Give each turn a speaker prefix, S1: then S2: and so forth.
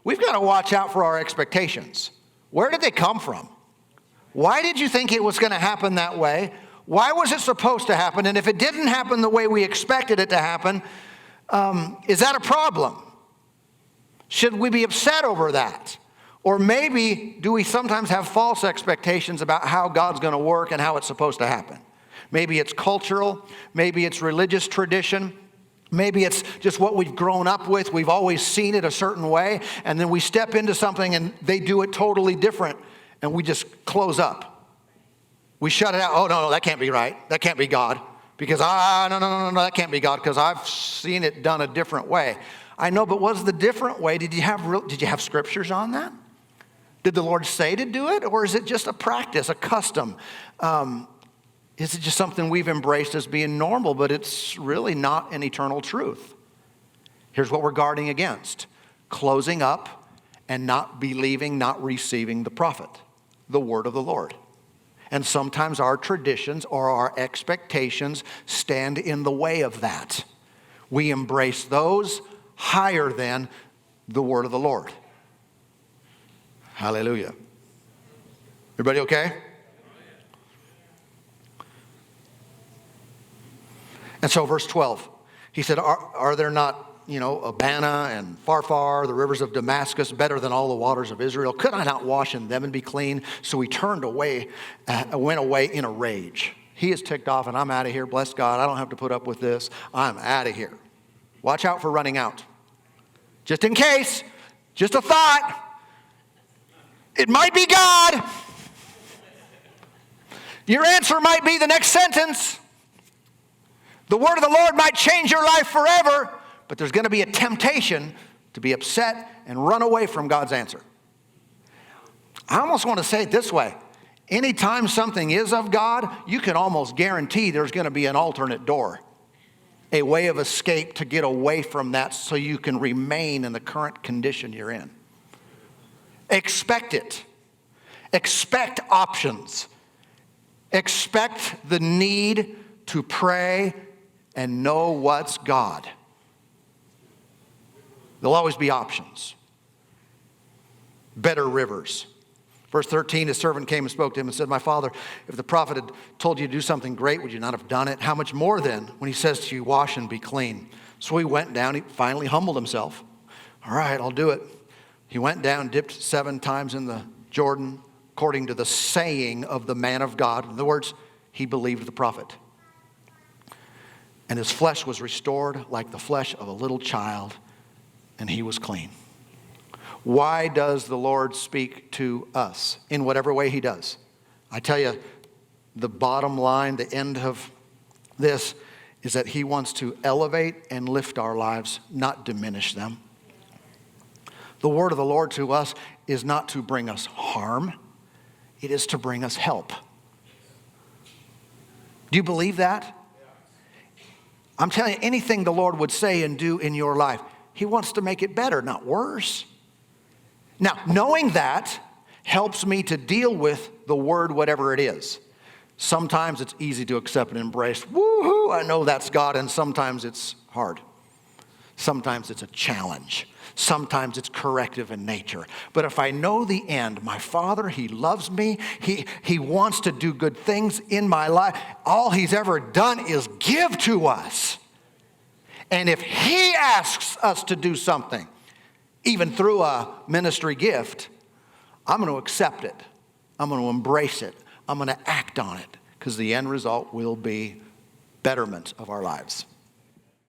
S1: we've got to watch out for our expectations. Where did they come from? Why did you think it was going to happen that way? Why was it supposed to happen? And if it didn't happen the way we expected it to happen, is that a problem? Should we be upset over that? Or maybe do we sometimes have false expectations about how God's going to work and how it's supposed to happen? Maybe it's cultural. Maybe it's religious tradition. Maybe it's just what we've grown up with. We've always seen it a certain way. And then we step into something and they do it totally different. And we just close up. We shut it out. Oh, no, that can't be right. That can't be God. Because, no, that can't be God because I've seen it done a different way. I know, but was the different way? Did you have scriptures on that? Did the Lord say to do it? Or is it just a practice, a custom? Is it just something we've embraced as being normal, but it's really not an eternal truth? Here's what we're guarding against: closing up and not believing, not receiving the prophet, the word of the Lord. And sometimes our traditions or our expectations stand in the way of that. We embrace those higher than the word of the Lord. Hallelujah. Everybody okay? And so verse 12, he said, are there not, Abana and Pharpar, the rivers of Damascus, better than all the waters of Israel? Could I not wash in them and be clean? So he went away in a rage. He is ticked off and I'm out of here. Bless God. I don't have to put up with this. I'm out of here. Watch out for running out. Just in case, just a thought. It might be God. Your answer might be the next sentence. The word of the Lord might change your life forever, but there's going to be a temptation to be upset and run away from God's answer. I almost want to say it this way. Anytime something is of God, you can almost guarantee there's going to be an alternate door, a way of escape to get away from that so you can remain in the current condition you're in. Expect it. Expect options. Expect the need to pray and know what's God. There'll always be options. Better rivers. Verse 13, his servant came and spoke to him and said, my father, if the prophet had told you to do something great, would you not have done it? How much more then when he says to you, wash and be clean? So he went down, he finally humbled himself. All right, I'll do it. He went down, dipped 7 times in the Jordan, according to the saying of the man of God. In other words, he believed the prophet. And his flesh was restored like the flesh of a little child, and he was clean. Why does the Lord speak to us in whatever way he does? I tell you, the bottom line, the end of this, is that he wants to elevate and lift our lives, not diminish them. The word of the Lord to us is not to bring us harm. It is to bring us help. Do you believe that? I'm telling you, anything the Lord would say and do in your life, he wants to make it better, not worse. Now, knowing that helps me to deal with the word, whatever it is. Sometimes it's easy to accept and embrace. Woohoo, I know that's God. And sometimes it's hard. Sometimes it's a challenge. Sometimes it's corrective in nature. But if I know the end, my Father, he loves me. He wants to do good things in my life. All he's ever done is give to us. And if he asks us to do something, even through a ministry gift, I'm going to accept it. I'm going to embrace it. I'm going to act on it, because the end result will be betterment of our lives.